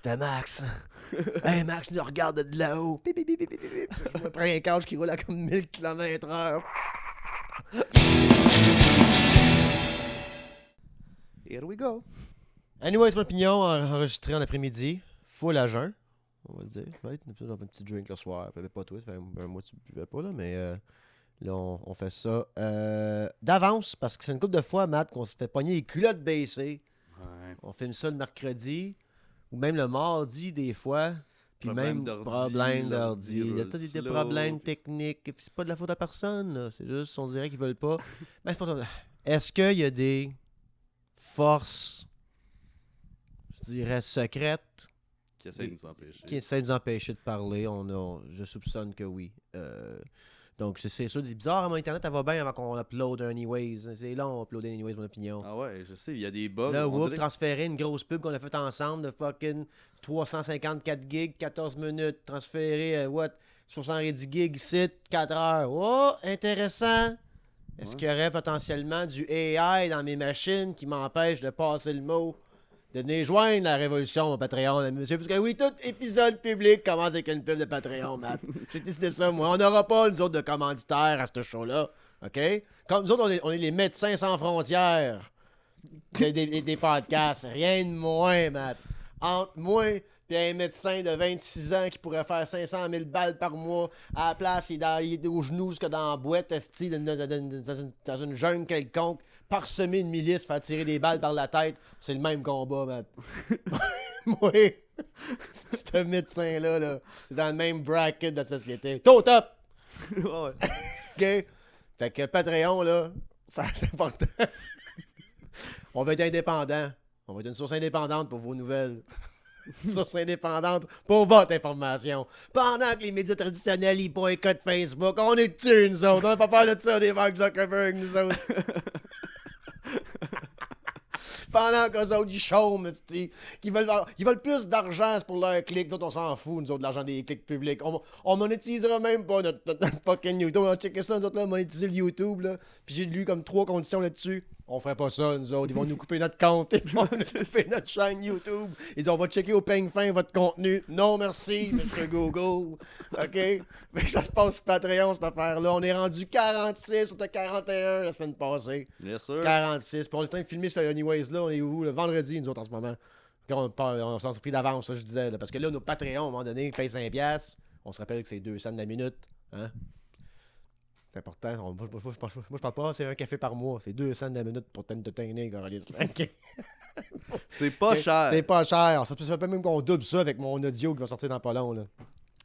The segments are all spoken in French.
C'était Max. Hey, Max nous regarde de là-haut. Pip, pip, pip, pip, pip. Je me prends un couch qui roule à comme 1000 km/h. Here we go. Anyway, c'est mon opinion enregistré en après-midi. Full à jeun, on va le dire. Right? Un petit drink le soir. Peut-être pas toi, ça fait un mois que tu buvais pas, là, mais là, on fait ça d'avance parce que c'est une couple de fois, Matt, qu'on se fait pogner les culottes baissées. Ouais. On filme ça le mercredi ou même le mardi des fois. Puis Problème même d'ordi, problème l'ordi d'ordi. Il y a roule tous des slow, problèmes puis- techniques. Puis c'est pas de la faute à personne. Là. C'est juste, on dirait qu'ils veulent pas. Mais c'est pas ça. Est-ce qu'il y a des forces, je dirais, secrètes Qui essaie de nous empêcher. qui essaient de nous empêcher de parler? Je soupçonne que oui. Donc, c'est sûr, c'est bizarre, mon Internet, elle va bien avant qu'on upload anyways. C'est long, uploader anyways, mon opinion. Ah ouais, je sais, il y a des bugs. Là, on whoop, dirait- transférer une grosse pub qu'on a faite ensemble de fucking 354 gigs, 14 minutes. Transférer, 70 gigs ici, 4 heures. Oh, intéressant. Est-ce Ouais. qu'il y aurait potentiellement du AI dans mes machines qui m'empêche de passer le mot? De venir joindre la révolution au Patreon, monsieur. Parce que oui, tout épisode public commence avec une pub de Patreon, Matt. J'ai décidé ça, moi. On n'aura pas, nous autres, de commanditaires à ce show-là. OK? Comme nous autres, on est les médecins sans frontières des podcasts. Rien de moins, Matt. Entre moi et un médecin de 26 ans qui pourrait faire 500 000 balles par mois, à la place, il est aux genoux que dans la boîte, esti, dans une jungle quelconque, parsemer une milice, faire tirer des balles par la tête. C'est le même combat, Matt. Moi, ce médecin-là, là, c'est dans le même bracket de la société. T'es au top! Ouais. OK? Fait que Patreon, là, ça, c'est important. On va être indépendant. On va être une source indépendante pour vos nouvelles. Source indépendante pour votre information. Pendant que les médias traditionnels, ils boycottent Facebook, on est dessus, nous autres. On n'a pas peur de ça, des Mark Zuckerberg, nous autres. Pendant qu'eux autres, ils chôment, ils veulent plus d'argent pour leurs clics. Nous autres, on s'en fout, nous autres, de l'argent des clics publics. On monétisera même pas notre fucking YouTube. On va checker ça, nous autres, là, monétiser le YouTube, là. Puis j'ai lu comme 3 conditions là-dessus. On ferait pas ça, nous autres. Ils vont nous couper notre compte. Ils vont nous couper notre chaîne YouTube. Ils disent, on va checker au peigne fin votre contenu. Non, merci, Mr. Google. OK? Fait que ça se passe sur Patreon, cette affaire-là. On est rendu 46, on était 41 la semaine passée. Bien sûr. 46. Puis on est en train de filmer ce Anyways-là. On est où? Le vendredi, nous autres, en ce moment. Puis on s'en est pris d'avance, ça, je disais. Là, parce que là, nos Patreons, à un moment donné, payent 5$. On se rappelle que c'est 2 cents de la minute. Hein? C'est important. Moi, je parle pas, c'est un café par mois. C'est 2 cents de la minute pour t'entertainer, Carolis. OK? C'est pas cher. C'est pas cher. Ça peut même qu'on double ça avec mon audio qui va sortir dans pas long, là.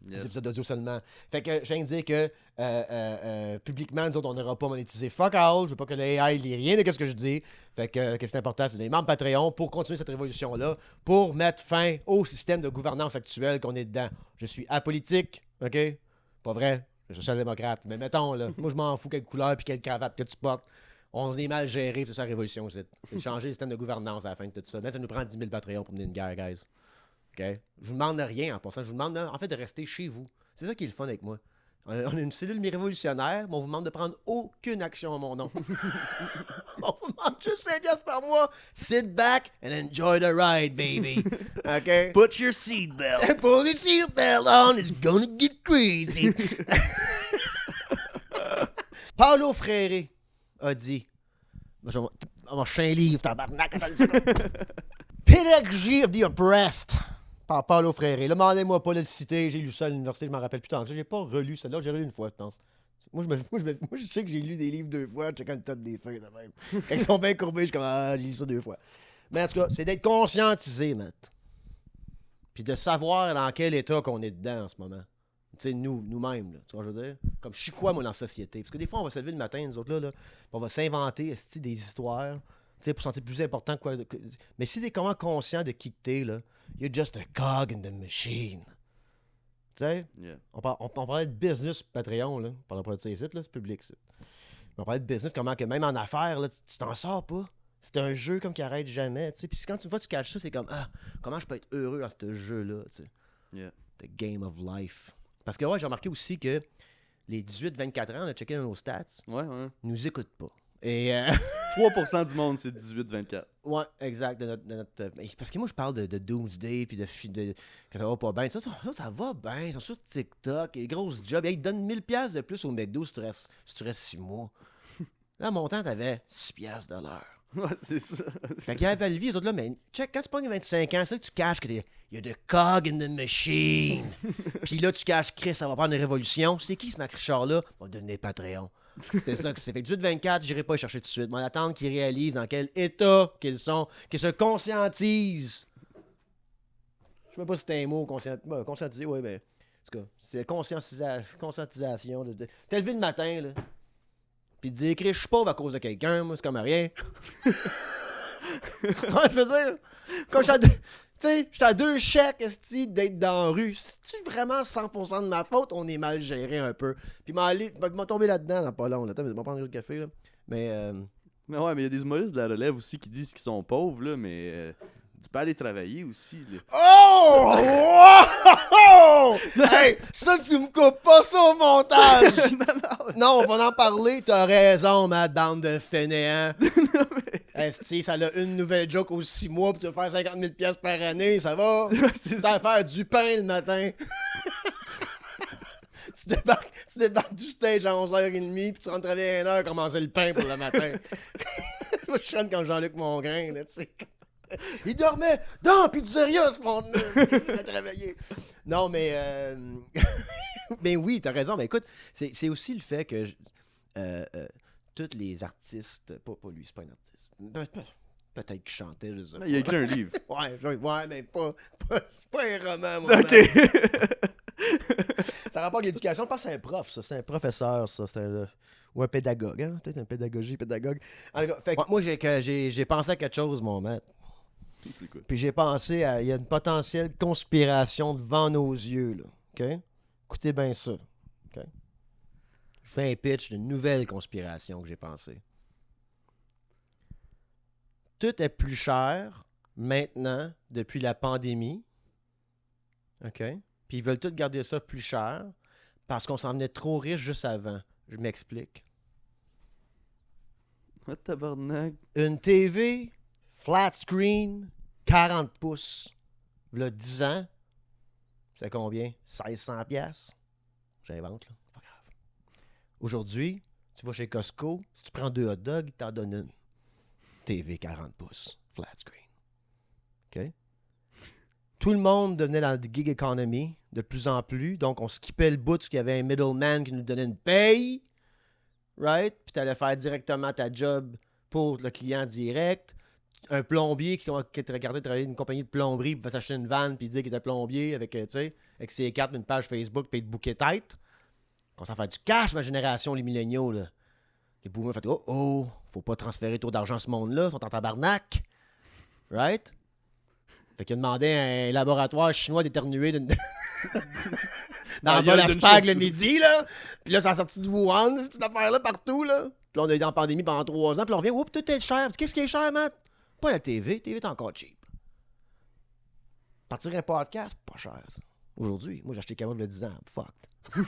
Yes. C'est épisode d'audio seulement. Fait que je viens de dire que publiquement, nous autres, on n'aura pas monétisé fuck all. Je veux pas que l'AI lit rien de ce que je dis. Fait que c'est important, c'est des membres Patreon pour continuer cette révolution-là, pour mettre fin au système de gouvernance actuel qu'on est dedans. Je suis apolitique, OK? Pas vrai? Je suis social-démocrate. Mais mettons, là, moi, je m'en fous quelle couleur puis quelle cravate que tu portes. On est mal géré, c'est ça la révolution. C'est changer le système de gouvernance à la fin de tout ça. Mais ça nous prend 10 000 Patreons pour mener une guerre, guys. OK? Je vous demande rien en passant. Je vous demande en fait de rester chez vous. C'est ça qui est le fun avec moi. On a une cellule révolutionnaire, mais on vous demande de prendre aucune action à mon nom. On vous demande juste 5$ par mois. Sit back and enjoy the ride, baby. OK? Put your seatbelt. Pull your seatbelt on, it's gonna get crazy. Paulo Freire a dit... On va acheter un livre, tabarnak. Pédagogie of the Oppressed par Paulo Freire. Là, demandez-moi pas de le citer. J'ai lu ça à l'université, je m'en rappelle plus tant que ça. J'ai pas relu celle-là, j'ai relu une fois, je pense. Moi, je sais que j'ai lu des livres 2 fois, checkant le top des feuilles de même. Quand ils sont bien courbés, je suis comme, j'ai lu ça 2 fois. Mais en tout cas, c'est d'être conscientisé, Matt. Puis de savoir dans quel état qu'on est dedans en ce moment. Tu sais, nous-mêmes, là, tu vois ce que je veux dire? Comme je suis quoi, moi, dans la société? Parce que des fois, on va se lever le matin, nous autres, là, puis on va s'inventer des histoires, tu sais, pour se sentir plus important que quoi. Mais si t'es comment conscient de qui que t'es, là, you're just a cog in the machine. Tu sais? Yeah. On parlait de business Patreon, là. On parlait pas de ces sites, là, c'est public, ça. Mais on parlait de business, comment que même en affaires, là, tu t'en sors pas. C'est un jeu comme qui arrête jamais, tu sais. Puis quand tu vois, tu caches ça, c'est comme, comment je peux être heureux dans ce jeu-là, tu sais. Yeah. The game of life. Parce que, ouais, j'ai remarqué aussi que les 18-24 ans, on a checké nos stats, Ouais. nous écoutent pas. Et 3% du monde, c'est 18-24. Ouais, exact. Parce que moi, je parle de Doomsday puis que ça va pas bien. Ça va bien. Ils sont sur TikTok. Les grosses jobs. Ils te donnent 1000$ de plus au McDo si tu restes 6 mois. Là, mon temps, t'avais 6$ de l'heure. Ouais, c'est ça. Fait qu'il y avait Valvie, les autres là, mais check, quand tu pognes 25 ans, c'est là que tu caches qu'il y a de cog in the machine. Puis là, tu caches, Chris, ça va prendre une révolution. C'est qui ce Macrichard-là? On va donner Patreon. C'est ça que c'est. Fait que 18-24, j'irai pas y chercher tout de suite. Mais on attend qu'ils réalisent dans quel état qu'ils sont, qu'ils se conscientisent. Je sais même pas si c'est un mot, conscientiser, oui, ben. En tout cas, c'est conscientisation. T'es levé le matin, là. Puis dire, Chris, je suis pauvre à cause de quelqu'un, moi, c'est comme rien. Comment je veux dire? Quand je suis à 2 chèques, esti, d'être dans la rue. C'est-tu vraiment 100% de ma faute? On est mal géré un peu. Puis m'a tombé là-dedans dans pas long. Là. Attends, je vais prendre un autre café, là. Mais, Mais ouais, mais il y a des humoristes de la relève aussi qui disent qu'ils sont pauvres, là, mais tu peux aller travailler aussi, là. Oh! Wow! Hey, ça, tu me coupes pas ça au montage! Non, on va en parler. T'as raison, ma bande de fainéants. Esti, ça a une nouvelle joke aux 6 mois, puis tu vas faire 50 000$ par année, ça va? C'est Ça va faire du pain le matin. tu débarques du stage à 11h30, puis tu rentres travailler à 1h, commencer le pain pour le matin. Moi, je chante comme Jean-Luc Mongrain, là, tu sais. Il dormait dans la pizzeria, ce monde-là. Il va travailler. Non, mais... mais oui, t'as raison. Mais écoute, c'est aussi le fait que tous les artistes... Pas lui, c'est pas un artiste. Peut-être qu'il chantait, je sais pas. Il a écrit un livre. Ouais, mais c'est pas un roman, moi. OK. Ça rapporte l'éducation. Je pense que c'est un prof, ça. C'est un professeur, ça. Ou un pédagogue, hein? Peut-être un pédagogue. En tout cas, fait que moi, j'ai pensé à quelque chose, mon maître. C'est quoi? Puis j'ai pensé à... Il y a une potentielle conspiration devant nos yeux, là. OK? Écoutez bien ça. OK? Je fais un pitch d'une nouvelle conspiration que j'ai pensée. Tout est plus cher maintenant depuis la pandémie. OK? Puis ils veulent tout garder ça plus cher parce qu'on s'en venait trop riche juste avant. Je m'explique. What tabarnak? Une TV flat screen, 40 pouces, v'là 10 ans, c'est combien? 1600$? J'invente, là. Pas grave. Aujourd'hui, tu vas chez Costco, si tu prends 2 hot dogs, ils t'en donnent une. TV 40 pouces, flat screen. OK? Tout le monde devenait dans le gig economy de plus en plus. Donc, on skippait le bout qu'il y avait un middleman qui nous donnait une paye. Right? Puis tu allais faire directement ta job pour le client direct. Un plombier qui te regardait travailler dans une compagnie de plomberie puis va s'acheter une vanne puis dire qu'il était plombier avec ses cartes, une page Facebook puis être bouquet tête. Quand ça fait du cash, ma génération, les milléniaux, là. Les boomers font faut pas transférer trop d'argent à ce monde-là, ils sont en tabarnak. Right? Fait qu'il a demandé à un laboratoire chinois d'éternuer dans le bol à spag le midi, là. Puis là, ça a sorti de Wuhan, cette affaire-là, partout, là. Puis là, on a été en pandémie pendant 3 ans, puis là, on revient, oups, tout est cher. Qu'est-ce qui est cher, Matt? Pas la TV. La TV est encore cheap. Partir un podcast, pas cher, ça. Aujourd'hui, moi, j'ai acheté Camel il y a 10 ans. Fucked.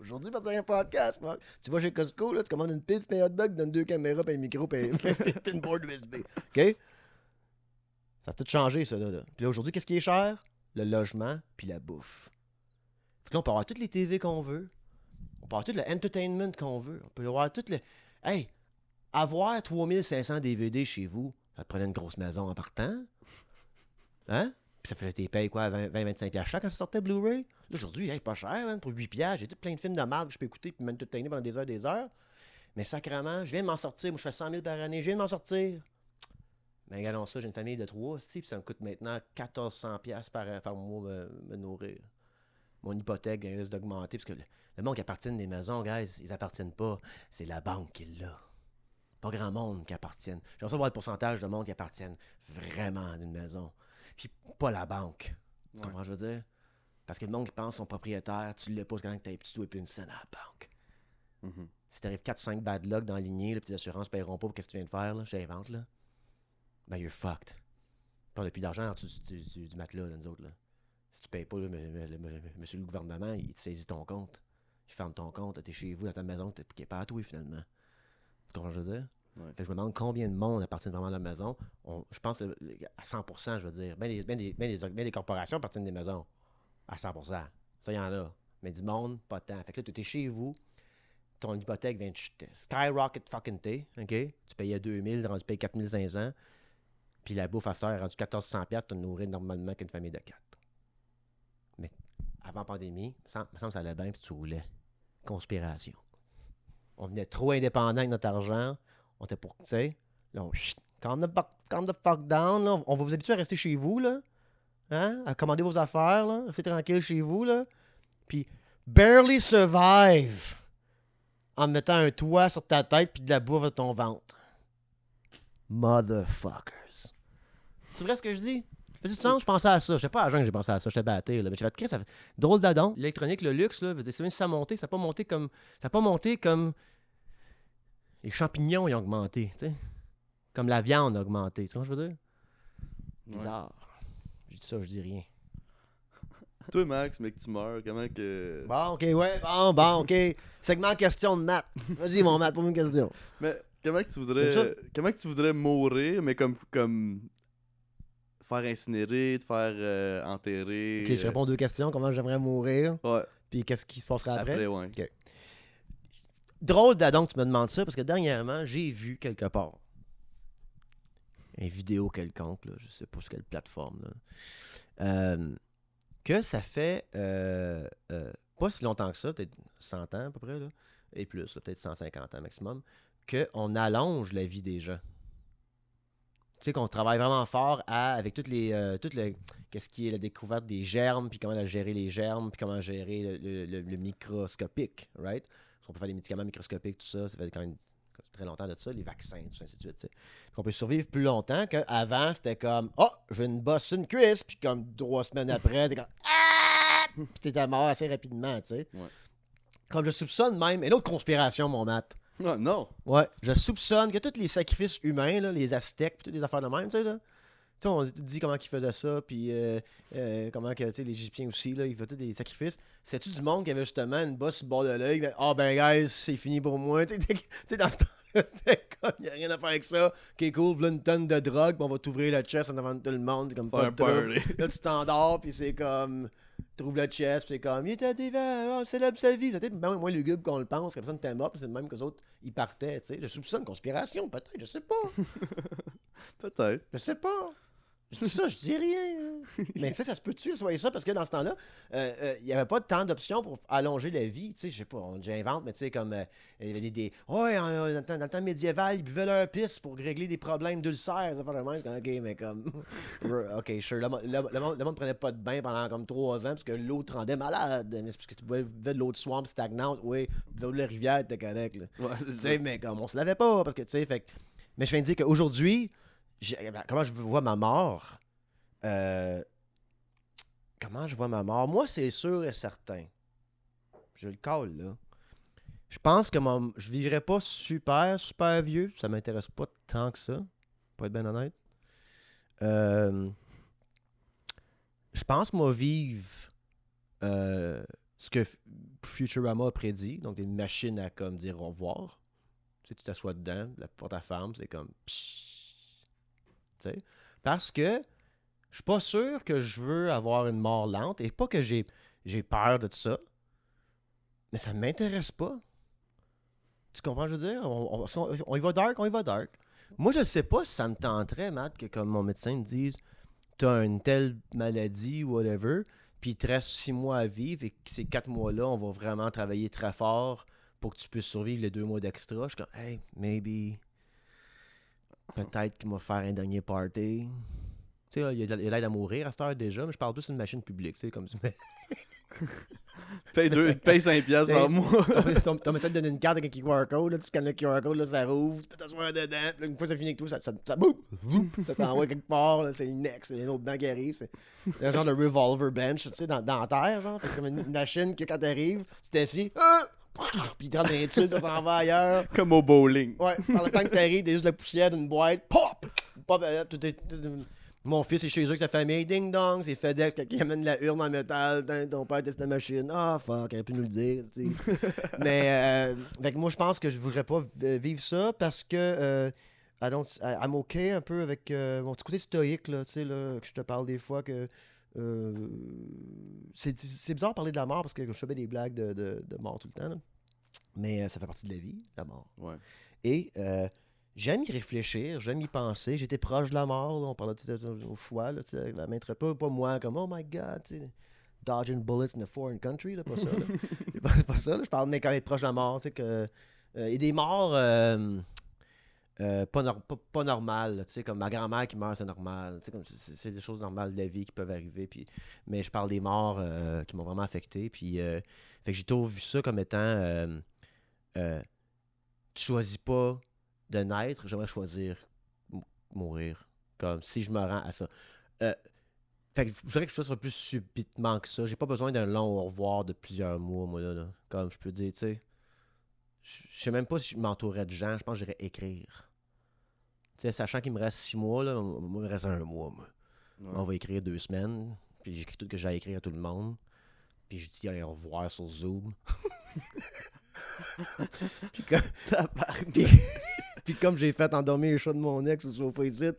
Aujourd'hui, partir un podcast, fuck. Tu vas chez Costco, là, tu commandes une pizza, puis un hot dog, tu donnes 2 caméras, puis un micro, puis une board USB. OK? Ça a tout changé, ça, là. Puis là, aujourd'hui, qu'est-ce qui est cher? Le logement, puis la bouffe. Puis là, on peut avoir toutes les TV qu'on veut. On peut avoir tout le entertainment qu'on veut. On peut avoir tout le... Hey, avoir 3500 DVD chez vous, ça te prenait une grosse maison en partant. Hein? Puis ça fait tes payes, quoi, 20-25$ chaque quand ça sortait Blu-ray. Là, aujourd'hui, hey, pas cher, hein, pour 8$. J'ai tout plein de films de marque que je peux écouter puis m'entertainer pendant des heures. Mais sacrément, je viens de m'en sortir. Moi, je fais 100 000 par année. Je viens de m'en sortir. Mais regardons ça, j'ai une famille de 3, puis ça me coûte maintenant 1400$ par mois me nourrir. Mon hypothèque risque d'augmenter, parce que le monde qui appartient des maisons, guys, ils appartiennent pas. C'est la banque qui l'a. Pas grand monde qui appartiennent. J'aimerais savoir le pourcentage de monde qui appartiennent vraiment à une maison. Puis pas la banque. Tu comprends ce que je veux dire? Parce que le monde qui pense son propriétaire, tu le poses quand tu as un petit tout et puis une scène à la banque. Mm-hmm. Si t'arrives 4 ou 5 bad luck dans la lignée, les petites assurances ne paieront pas pour qu'est-ce que tu viens de faire, là, j'invente, là. Ben, you're fucked. On n'a plus d'argent en dessous du matelas, là, nous autres, là. Si tu payes pas, là, monsieur le gouvernement, il te saisit ton compte. Il ferme ton compte, t'es chez vous, dans ta maison, t'es pas à toi, finalement. Tu comprends ce que je veux dire? Ouais. Fait que je me demande combien de monde appartient vraiment à la maison. Je pense à 100%, je veux dire. Ben des corporations appartiennent des maisons. À 100%. Ça, il y en a. Mais du monde, pas tant. Fait que là, tu es chez vous, ton hypothèque vient de skyrocket fucking T, OK? Tu payais 2000, tu payes 4500, puis la bouffe à sœur est rendue 1400$, tu te nourris normalement qu'une famille de 4. Mais avant la pandémie, il me semble que ça allait bien, puis tu roulais. Conspiration. On venait trop indépendant avec notre argent. On était pour, tu sais, là, calm the fuck down, là. On va vous habituer à rester chez vous, là. Hein? À commander vos affaires, là. Restez tranquille chez vous, là. Puis, barely survive en mettant un toit sur ta tête puis de la bouffe à ton ventre. Motherfuckers. C'est vrai ce que je dis? Ça fait du sens? Je pensais à ça. Je sais pas à jeun que j'ai pensé à ça. J'étais batté, là. Mais j'ai fait, ça fait drôle d'adon. L'électronique, le luxe, là, c'est même si ça a monté, ça n'a pas monté comme. Ça n'a pas monté comme. Les champignons, ils ont augmenté, tu sais. Comme la viande a augmenté. Tu sais ce que je veux dire? Bizarre. Je dis ça, je dis rien. Toi, Max, mec, tu meurs, comment que... Bon, OK, ouais, bon, OK. Segment question de maths. Vas-y, mon maths, pour une question. Mais comment que tu voudrais mourir, mais comme faire incinérer, te faire enterrer... OK, je réponds 2 questions. Comment j'aimerais mourir? Ouais. Puis qu'est-ce qui se passera après? Après, ouais. OK. Drôle d'adon que tu me demandes ça, parce que dernièrement, j'ai vu quelque part une vidéo quelconque, là, je sais pas sur quelle plateforme, là, que ça fait pas si longtemps que ça, peut-être 100 ans à peu près, là, et plus, là, peut-être 150 ans maximum, qu'on allonge la vie des gens. Tu sais, qu'on travaille vraiment fort avec qu'est-ce qui est la découverte des germes, puis comment gérer les germes, puis comment gérer le microscopique, right? Parce qu'on peut faire des médicaments microscopiques, tout ça, ça fait quand même très longtemps de ça, les vaccins, tout ça, ainsi de suite, tu sais. Qu'on peut survivre plus longtemps qu'avant, c'était comme « Oh, j'ai une bosse sur une cuisse », puis comme 3 semaines après, t'es comme « Ah! » Puis t'étais mort assez rapidement, tu sais. Ouais. Comme je soupçonne même, une autre conspiration, mon Matt. Ah, non! Ouais, je soupçonne que tous les sacrifices humains, là, les Aztèques, puis toutes les affaires de même, tu sais, là. Tu sais, on dit comment ils faisaient ça, puis comment que, tu sais, les Égyptiens aussi, là, ils faisaient tous des sacrifices. C'est-tu du monde qui avait justement une bosse sur le bord de l'œil? Ah, ben, guys, c'est fini pour moi. Tu sais, dans ce temps-là, t'es comme, il n'y a rien à faire avec ça. Ok, cool, voilà une tonne de drogue, puis on va t'ouvrir le chest en avant de tout le monde. T'es comme, pas de trouble. Là, tu t'endors, puis c'est comme, tu ouvres le chest, puis c'est comme, il était vivant, célèbre sa vie. C'était moins lugubre qu'on le pense, que personne n'était mort, puis c'est le même que les autres, ils partaient, tu sais. Je soupçonne une conspiration, peut-être, je sais pas. Peut-être. Je sais pas. Je dis ça, je dis rien. Mais tu sais, ça se peut-tu que ce soit ça? Parce que dans ce temps-là, il n'y avait pas tant d'options pour allonger la vie. Tu sais, je sais pas, j'invente, mais tu sais, comme il y avait des ouais, dans le temps médiéval, ils buvaient leur pisse pour régler des problèmes d'ulcères. Ça fait le même. OK, mais comme. OK, sure. Le monde prenait pas de bain pendant comme 3 ans parce que l'eau te rendait malade. Mais c'est parce que tu buvais de l'eau de swamp stagnante. Oui, de l'eau de la rivière, t'es correct. Ouais, tu sais, mais comme on se lavait pas parce que, tu sais, fait. Mais je viens de dire qu'aujourd'hui, comment je vois ma mort? Comment je vois ma mort? Moi, c'est sûr et certain. Je le cale, là. Je pense que je vivrai pas super vieux. Ça m'intéresse pas tant que ça. Pour être bien honnête. Je pense, moi, vivre ce que Futurama a prédit. Donc, des machines à comme dire au revoir. Tu sais, tu t'assois dedans, pour ta femme, c'est comme... T'sais? Parce que je suis pas sûr que je veux avoir une mort lente et pas que j'ai peur de ça, mais ça m'intéresse pas. Tu comprends, je veux dire? On y va dark, on y va dark. Moi, je sais pas si ça me tenterait, Matt, que comme mon médecin me dise t'as une telle maladie ou whatever, puis il te reste 6 mois à vivre et que ces 4 mois-là, on va vraiment travailler très fort pour que tu puisses survivre les 2 mois d'extra. Je suis comme, hey, maybe... Peut-être qu'il va faire un dernier party. Tu sais, il a l'aide à mourir à cette heure déjà, mais je parle plus d'une machine publique, tu sais, comme ça. Paye 5$ par mois. Ton médecin te donne une carte avec un QR code, là, tu scannes le QR code, là, ça rouvre, tu peux t'asseoir dedans, puis là, une fois que ça finit avec tout, ça boum, ça t'envoie quelque part, là, c'est une next, c'est un autre banc qui arrive, c'est un genre de revolver bench, tu sais, dans terre, genre, c'est comme une machine que quand t'arrives, tu t'assis, puis il te rentre dans les tubes, ça s'en va ailleurs. Comme au bowling. Ouais, par le temps que t'arrives, t'as juste de la poussière d'une boîte, pop! Pop, Mon fils est chez eux avec sa famille, ding dong, c'est FedEx qui amène la urne en métal, ton père teste la machine, fuck, il aurait pu nous le dire, tu sais. Mais, fait que moi, je pense que je voudrais pas vivre ça parce que I'm okay un peu avec mon petit côté stoïque, là, tu sais, là, que je te parle des fois que. C'est bizarre de parler de la mort parce que je fais des blagues de mort tout le temps, là. Mais ça fait partie de la vie, la mort. Ouais. Et j'aime y réfléchir, j'aime y penser. J'étais proche de la mort, là, on parlait au foie, là, avec la main très peu, pas moi, comme oh my god, dodging bullets in a foreign country, là, pas ça. Là. C'est pas ça, là. Je parle, mais quand être proche de la mort, c'est que. Et des morts pas normales, comme ma grand-mère qui meurt, c'est normal. Comme c'est des choses normales de la vie qui peuvent arriver. Puis, mais je parle des morts qui m'ont vraiment affecté. Puis, fait que j'ai toujours vu ça comme étant. Tu choisis pas de naître, j'aimerais choisir mourir. Comme si je me rends à ça. Fait que je voudrais que je fasse plus subitement que ça. J'ai pas besoin d'un long au revoir de plusieurs mois, moi, là. Comme je peux dire, tu sais. Je sais même pas si je m'entourais de gens. Je pense que j'irais écrire. Tu sais, sachant qu'il me reste 6 mois, là, moi, il me reste 1 mois, moi. Ouais. On va écrire 2 semaines. Puis j'écris tout ce que j'ai à écrire à tout le monde. Puis je dis allez, au revoir sur Zoom. puis, comme... puis comme j'ai fait endormir les chats de mon ex sur le sofa ici,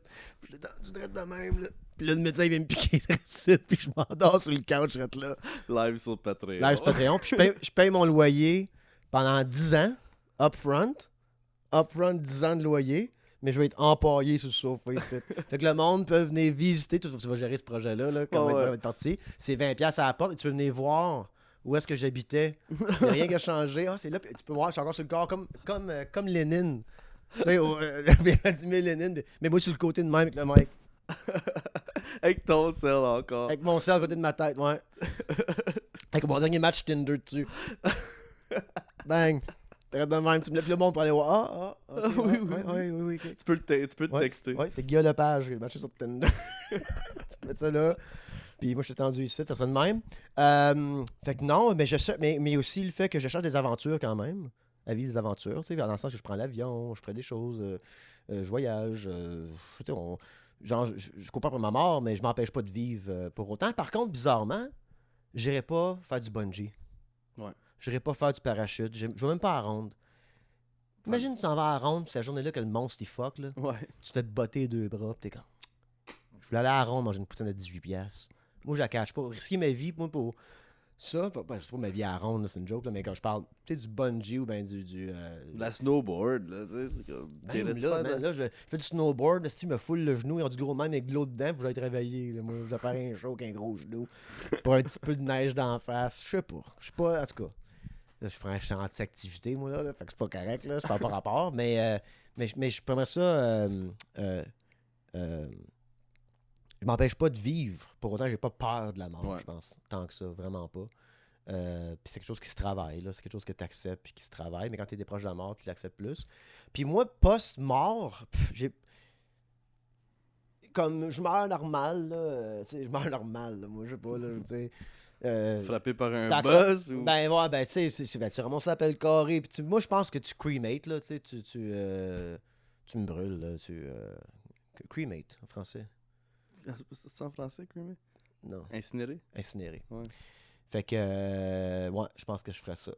je l'ai tendu direct de même, là. Puis là, le médecin il vient me piquer ici, puis je m'endors sur le couch, je reste là. Live sur Patreon. Live sur Patreon. Puis je paye mon loyer pendant 10 ans, upfront. Upfront 10 ans de loyer. Mais je vais être empaillé sur le sofa ici. Fait que le monde peut venir visiter. Tu vas gérer ce projet-là, là, quand on va être parti. C'est 20$ à la porte et tu peux venir voir où est-ce que j'habitais. Il n'y a rien qui a changé. C'est là, tu peux voir, je suis encore sur le corps comme Lénine. Tu sais, Vladimir Lénine. Mais moi, sur le côté de même avec le mic. Avec ton sel encore. Avec mon sel à côté de ma tête, ouais. Avec mon dernier match Tinder dessus. Bang. T'arrêtes de même, tu me lèves le monde pour aller voir. Okay, oui. Okay. Tu peux te texter. Ouais, c'était Guillaume Lepage, j'ai matché sur Tinder. Tu mets ça là. Puis moi, je suis tendu ici, ça serait de même. Fait que non, mais aussi le fait que je cherche des aventures quand même. À vivre des aventures, tu sais, dans le sens que je prends l'avion, je ferai des choses, je voyage. Je cours pas pour ma mort, mais je m'empêche pas de vivre pour autant. Par contre, bizarrement, j'irai pas faire du bungee. Ouais. J'irai pas faire du parachute. Je vais même pas à ronde. Imagine, tu t'en vas à ronde, puis c'est la journée-là que le monstre il fuck, là. Ouais. Tu te fais botter les 2 bras, pis t'es comme. Je voulais aller à ronde manger une poutine de 18$. Moi, je la cache pas. Risquer ma vie, moi, pour ça. Je sais pas ma vie à ronde, là, c'est une joke, là, mais quand je parle, tu sais, du bungee ou bien de la snowboard, là, tu sais, c'est comme. Là, je fais du snowboard, là, si me foule le genou, il y a du gros même avec de l'eau dedans, puis je vais être réveillé. Là, moi, je vais faire un show avec un gros genou. Pour un petit peu de neige d'en face. Je sais pas. Je suis pas, en tout cas. Là, je ferais un anti-activité, moi, là, fait que c'est pas correct, là, c'est pas rapport, mais je promets ça, je m'empêche pas de vivre, pour autant, j'ai pas peur de la mort, je pense, tant que ça, vraiment pas. Puis c'est quelque chose qui se travaille, là, c'est quelque chose que tu acceptes puis qui se travaille, mais quand tu es proche de la mort, tu l'acceptes plus. Puis moi, post-mort, j'ai... Comme je meurs normal, là, tu sais, je meurs normal, là, moi, je sais pas, là, tu sais... Frappé par un buzz ou... Ben ouais, ben tu sais, tu ramasses l'appel carré. Puis moi, je pense que tu cremate, là, tu sais, tu me brûles, là, cremate, en français. C'est en français, cremate? Non. Incinéré? Incinéré. Ouais. Fait que, ouais, je pense que je ferais ça.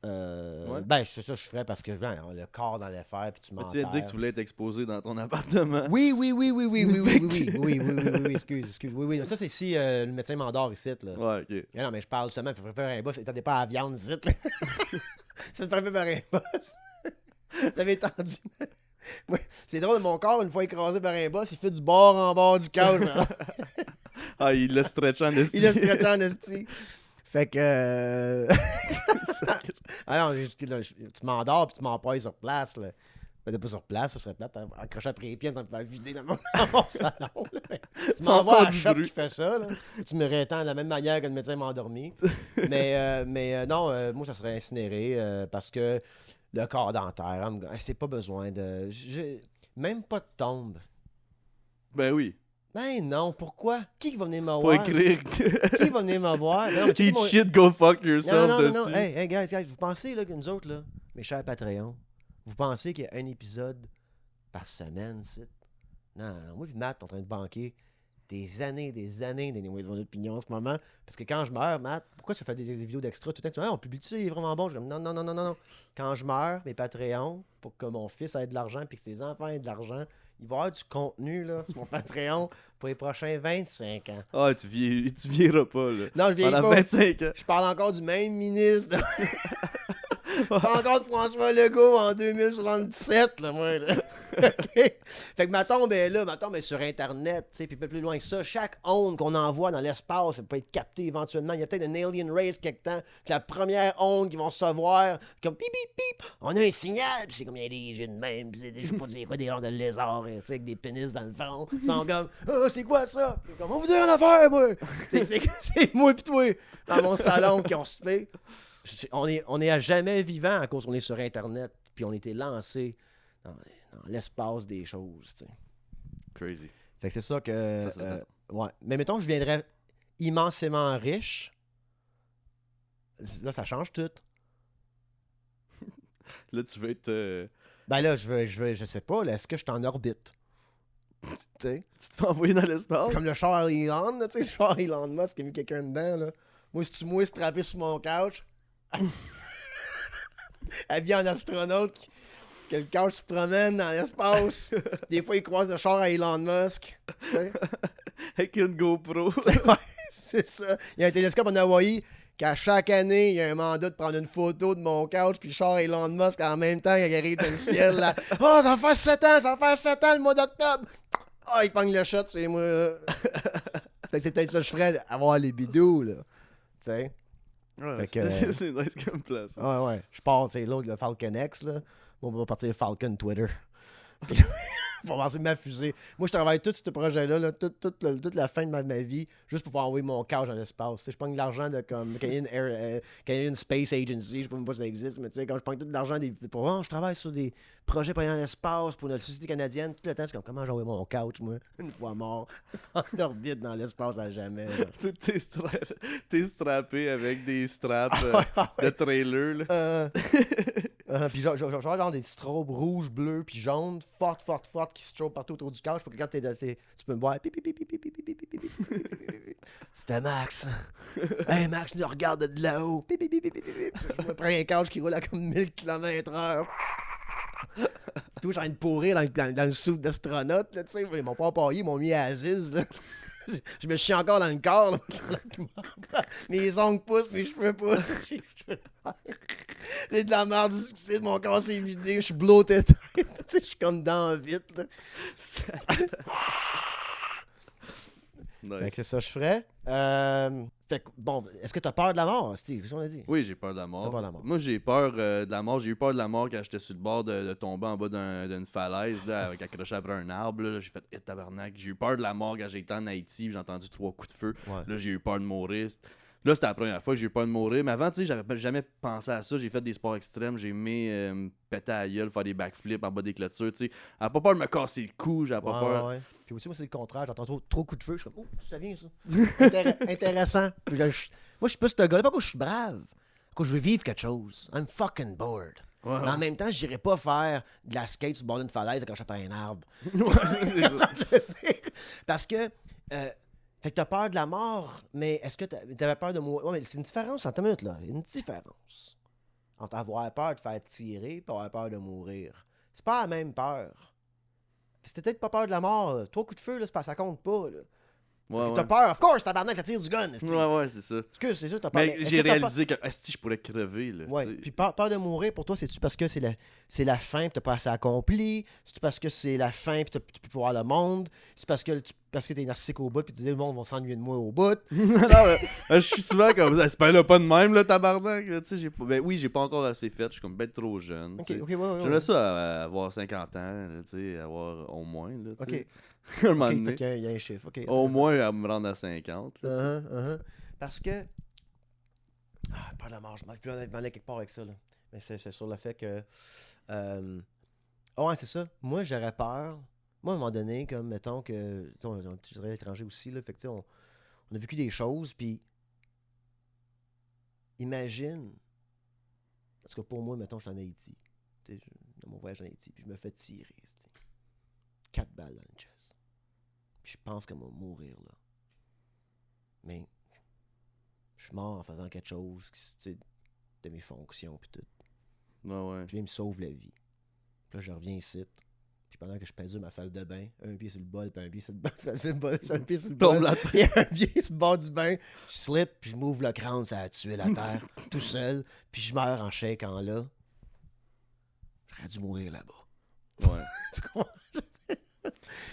Ouais. Ben, c'est ça que je ferais parce que le corps dans l'affaire, puis tu m'enterres. Tu viens de dire que tu voulais être exposé dans ton appartement. Oui, excuse. Oui. Ça, c'est si le médecin m'endort ici, là. Ouais, ok. Non, mais je parle justement, il faut préparer un boss. T'attendais pas à la viande ici, là. Ça te fait préparer un boss. T'avais tendu. Ouais. C'est drôle, mon corps, une fois écrasé par un boss, il fait du bord en bord du couch. Ah, il l'a stretché en esti. Fait que. Ah non, tu m'endors puis tu m'empailles sur place, là. Ben, pas sur place, ça serait plate. Accroché après les pieds, t'en peux vider dans mon salon. Là. Tu m'envoies à la shop qui fait ça, là. Tu me rétends de la même manière que le médecin m'a endormi. mais non, moi, ça serait incinéré parce que le corps dentaire, c'est pas besoin de. Même pas de tombe. Ben oui. Ben non, pourquoi? Qui va venir me voir? Pas écrire. Qui va venir me voir? Non, Eat shit, go fuck yourself non. Hey, guys, vous pensez là, que nous autres, là, mes chers Patreons, vous pensez qu'il y a un épisode par semaine, c'est? Non, non, moi puis Matt, on est en train de banquer des années d'Anyway de mon opinion en ce moment. Parce que quand je meurs, Matt, pourquoi tu fais des vidéos d'extra tout le temps? Tu dis, ah, on publie ça, il est vraiment bon. Je suis comme, non, non, non, non, non, non. Quand je meurs, mes Patreons, pour que mon fils ait de l'argent puis que ses enfants aient de l'argent, il va y avoir du contenu là, sur mon Patreon pour les prochains 25 ans. Ah, tu vieilliras pas, là. Non, je vieillis Pendant pas. 25 ans. Je parle encore du même ministre. Je parle encore de François Legault en 2077, là, moi. Là. OK? Fait que ma tombe est là, ma tombe est sur Internet, tu sais, puis un peu plus loin que ça. Chaque onde qu'on envoie dans l'espace, ça peut être capté éventuellement. Il y a peut-être une alien race quelque temps, que la première onde qu'ils vont recevoir, comme pip, pip, pip, on a un signal, puis c'est comme il y a des yeux de même, puis je sais pas dire quoi, des genres de lézards, tu sais, avec des pénis dans le front. Ils sont comme, ah, c'est quoi ça? Puis comme, on vous dit une affaire, moi! C'est moi pis toi, dans mon salon, qui ont se fait. On est à jamais vivant à cause qu'on est sur Internet, puis on a été lancé dans l'espace des choses, tu sais. Crazy. Fait que c'est ça que... Ça, ça. Ouais. Mais mettons que je viendrais immensément riche, là, ça change tout. Là, tu veux être... Ben là, je sais pas, là, est-ce que je suis en orbite? Tu sais? Tu te fais envoyer dans l'espace? Comme le char Elon, là, tu sais, le char Elon Musk qui a mis quelqu'un dedans, là. Moi, si tu moi strappé sur mon couch, habillé en astronaute, que le couch se promène dans l'espace. Des fois, il croise le char à Elon Musk. Tu sais? Avec une GoPro. Ouais, c'est ça. Il y a un télescope en Hawaï qu'à chaque année, il y a un mandat de prendre une photo de mon couch puis le char Elon Musk en même temps qu'il arrive dans le ciel. Là. Oh, ça va faire 7 ans, ça va faire 7 ans le mois d'octobre. Oh, il pogne le shot, c'est moi. Fait que c'est peut-être ça que je ferais, avoir les bidous, là. Tu sais? Ouais, Fait que, c'est nice comme place. ouais, ouais. Je pars, c'est l'autre, le Falcon X, là. Bon, on va partir Falcon Twitter. Pour commencer ma fusée. Moi, je travaille tout ce projet-là, là, toute la fin de ma vie, juste pour pouvoir envoyer mon couch dans l'espace. Je pogne de l'argent de comme Canadian Space Agency, je sais pas même pas si ça existe, mais tu sais, quand je pogne tout de l'argent je travaille sur des projets pour aller dans l'espace, pour notre société canadienne, tout le temps, c'est comme comment j'envoie mon couch, moi, une fois mort, en orbite dans l'espace à jamais. T'es strappé avec des straps de trailer, là. Puis genre des strobes rouges, bleus, puis jaunes, fortes, qui se strobent partout autour du couch pour que quand tu peux me voir. C'était Max. Hey Max, nous regarde de là-haut. Je me prends un couch qui roule à comme 1000 km/h. Puis j'ai envie de pourrir dans le souffle d'astronaute, tu sais. Ils m'ont pas empaillé, ils m'ont mis à Aziz, là. Je me chie encore dans le corps, là. Mes ongles poussent, mes cheveux poussent. C'est de la merde du succès, mon corps s'est vidé, je suis bloaté. Je suis comme dans vite, là. Nice. Fait que c'est ça que je ferais. Fait que, bon, est-ce que t'as peur de la mort, Steve? Qu'est-ce qu'on a dit? Oui, j'ai peur de la mort. T'as peur de la mort. Moi, j'ai peur de la mort. J'ai eu peur de la mort quand j'étais sur le bord de tomber en bas d'une falaise, là, avec accroché après un arbre. Là. J'ai fait tabarnak. J'ai eu peur de la mort quand j'étais en Haïti. J'ai entendu 3 coups de feu. Ouais. Là, j'ai eu peur de mourir. Là, c'était la première fois que j'ai eu peur de mourir. Mais avant, tu sais, j'avais jamais pensé à ça. J'ai fait des sports extrêmes. J'ai aimé péter à la gueule, faire des backflips en bas des clôtures. Tu sais, j'avais pas peur de me casser le cou. J'avais pas peur. Ouais. Puis aussi, moi, c'est le contraire. J'entends trop coups de feu. Je suis comme, oh, ça vient, ça. Intéressant. Puis là, moi, je suis pas ce gars-là. Pas que je suis brave. Que je veux vivre quelque chose. I'm fucking bored. Ouais. Mais en même temps, je n'irais pas faire de la skate sur le bord d'une falaise quand je par un arbre. C'est ça. Parce que. Fait que t'as peur de la mort, mais est-ce que t'avais peur de mourir? Ouais, mais c'est une différence, en 1 minute, là. Il y a une différence entre avoir peur de faire tirer et avoir peur de mourir. C'est pas la même peur. C'était peut-être pas peur de la mort. 3 coups de feu, là, ça compte pas, là. Ouais, T'as peur, of course, tabarnak, ça tire du gun. ouais, c'est ça. Excuse, c'est ça, t'as peur. Mais j'ai réalisé que si je pourrais crever. Là, ouais, puis peur de mourir, pour toi, c'est-tu parce que c'est la fin et t'as pas assez accompli? C'est-tu parce que c'est la fin et tu peux voir le monde? C'est parce que t'es narcissique au bout puis tu dis le monde va s'ennuyer de moi au bout? Je suis souvent comme ça. C'est pas là pas de même, là, tabarnak. Là, ben oui, j'ai pas encore assez fait. Je suis comme bête trop jeune. Ok, ouais. J'aimerais ça avoir 50 ans, là, avoir au moins. Là, Ok. Un moment Ok, donné. fait qu'il y a un chiffre. Ok, Au moins à me rendre à 50. Là, Parce que. Ah, pas de la mort, je m'en aller quelque part avec ça. Là. Mais c'est sur le fait que. Ouais, c'est ça. Moi, j'aurais peur. Moi, à un moment donné, comme mettons que. On est à l'étranger aussi, là. Fait que, on a vécu des choses, puis. Imagine. Parce que pour moi, mettons, je suis en Haïti. Dans mon voyage en Haïti, puis je me fais tirer. 4 balles dans le chest. Puis je pense qu'elle va mourir, là. Mais je suis mort en faisant quelque chose, tu sais, de mes fonctions, puis tout. Ouais. Puis là, il me sauve la vie. Puis là, je reviens ici. Puis pendant que je peinture ma salle de bain, un pied sur le bol, puis un pied sur le bol, un pied sur le Tombe bol, la puis un pied sur le bord du bain, je slip, puis je m'ouvre le crâne, ça a tué la terre, tout seul, puis je meurs en shakeant là. J'aurais dû mourir là-bas. Ouais. Tu comprends?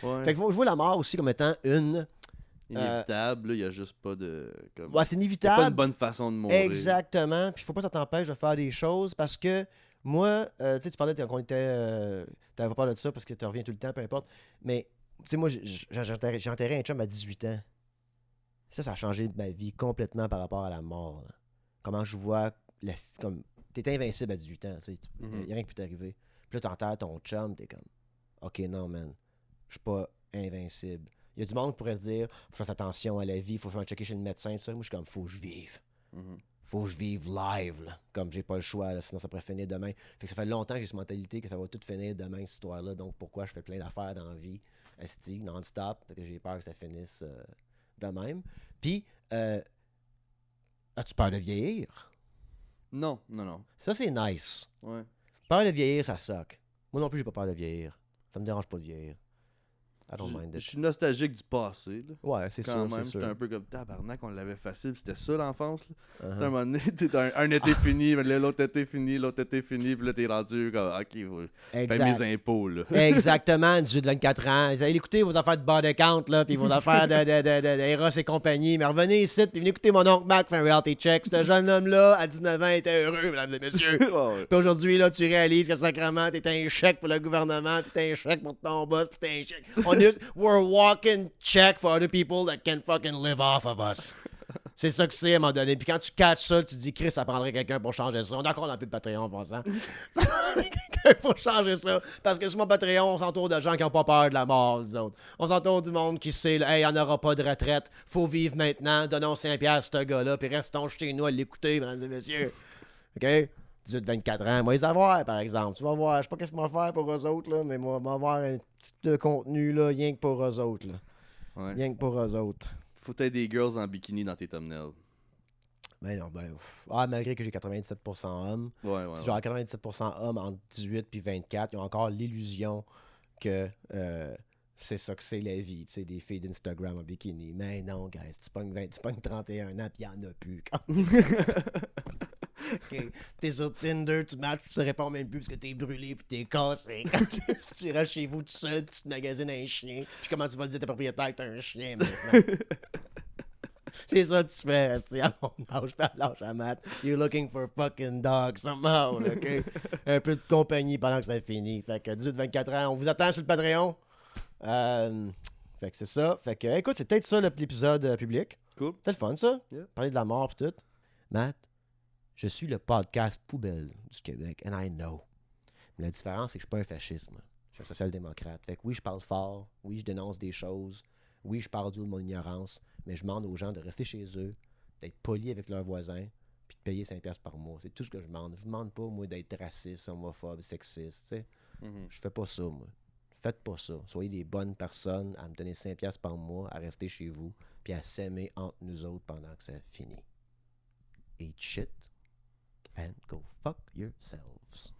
Ouais. Fait que je vois la mort aussi comme étant une... Inévitable, là, il n'y a juste pas de. Comme... Ouais, c'est y a inévitable. pas une bonne façon de mourir. Exactement. Puis il faut pas que ça t'empêche de faire des choses parce que moi, tu sais, tu parlais qu'on était. T'avais pas peur de ça parce que tu reviens tout le temps, peu importe. Mais, tu sais, moi, j'ai enterré un chum à 18 ans. Ça a changé ma vie complètement par rapport à la mort. Là. Comment je vois. Comme, t'es invincible à 18 ans, tu sais. Il n'y a rien qui peut t'arriver. Puis là, t'enterres ton chum, t'es comme. Ok, non, man. Je suis pas invincible. Il y a du monde qui pourrait se dire faut que je fasse attention à la vie, faut que je me checker chez le médecin, tout ça. Moi, je suis comme faut que je vive. Faut que je vive live, là. Comme j'ai pas le choix, là, sinon ça pourrait finir demain. Fait que ça fait longtemps que j'ai cette mentalité que ça va tout finir demain, cette histoire-là. Donc pourquoi je fais plein d'affaires dans la vie, esti, non-stop, parce que j'ai peur que ça finisse de même. Puis, as-tu peur de vieillir? Non. Ça, c'est nice. Ouais. Peur de vieillir, ça suck. Moi non plus, j'ai pas peur de vieillir. Ça me dérange pas de vieillir. I don't mind Je it. suis nostalgique du passé. Là. Ouais, c'est sûr, Quand même, c'est sûr. j'étais un peu comme tabarnak, on l'avait facile, c'était ça l'enfance. Là. Uh-huh. Tu sais, à un moment donné, un été fini, mais là, l'autre été fini, puis là, t'es rendu comme, ok, je paye mes impôts. Là. Exactement, 18-24 ans. Vous allez écouter vos affaires de body count, là, puis vos affaires de Eros et compagnie. Mais revenez ici, puis venez écouter mon oncle Mac faire un reality check. Ce jeune homme-là, à 19 ans, était heureux, mesdames et messieurs. Ouais. Puis aujourd'hui, là, tu réalises que sacrément, t'es un chèque pour le gouvernement, puis t'es un chèque pour ton boss, puis t'es un chèque. We're walking check for other people that can fucking live off of us. C'est ça que c'est à un moment donné. Puis quand tu catches ça, tu te dis, Chris, ça prendrait quelqu'un pour changer ça. On est encore dans plus de Patreon en passant. Quelqu'un pour changer ça. Parce que sur mon Patreon, on s'entoure de gens qui n'ont pas peur de la mort, nous autres. On s'entoure du monde qui sait, là, hey, il n'y en aura pas de retraite. Faut vivre maintenant. Donnons 5$ à ce gars-là. Puis restons chez nous à l'écouter, mesdames et messieurs. OK? 18-24 ans. Moi, les avoir, par exemple. Tu vas voir. Je sais pas qu'est-ce qu'on va faire pour eux autres, là, mais moi, on va avoir un petit contenu, là, rien que pour eux autres, là. Ouais. Rien que pour eux autres. Faut être des girls en bikini dans tes thumbnails. Ben non, malgré que j'ai 97% hommes. Ouais. Genre 97% hommes entre 18 puis 24, ils ont encore l'illusion que c'est ça que c'est la vie, tu sais, des filles d'Instagram en bikini. Mais non, guys, tu pognes 31 ans puis il n'y en a plus. Okay. T'es sur Tinder, tu matches, tu te réponds même plus parce que t'es brûlé puis t'es cassé. Tu restes chez vous tout seul, puis tu te magasines un chien. Puis comment tu vas dire à tes propriétaires que t'as un chien maintenant? C'est ça que tu fais, tu sais, à mon âge, puis à l'âge à Matt. You're looking for a fucking dog somehow, OK? Un peu de compagnie pendant que ça finit. Fait que 18-24 ans, on vous attend sur le Patreon. Fait que c'est ça. Fait que, écoute, c'est peut-être ça l'épisode public. Cool. C'est le fun, ça? Yeah. Parler de la mort pis tout. Matt, je suis le podcast poubelle du Québec, and I know. Mais la différence, c'est que je suis pas un fasciste, moi. Je suis un social-démocrate. Fait que oui, je parle fort. Oui, je dénonce des choses. Oui, je parle de mon ignorance. Mais je demande aux gens de rester chez eux, d'être polis avec leurs voisins, puis de payer 5$ par mois. C'est tout ce que je demande. Je ne demande pas, moi, d'être raciste, homophobe, sexiste, tu sais. Je fais pas ça, moi. Faites pas ça. Soyez des bonnes personnes à me donner 5$ par mois, à rester chez vous, puis à s'aimer entre nous autres pendant que ça finit. Eat shit and go fuck yourselves.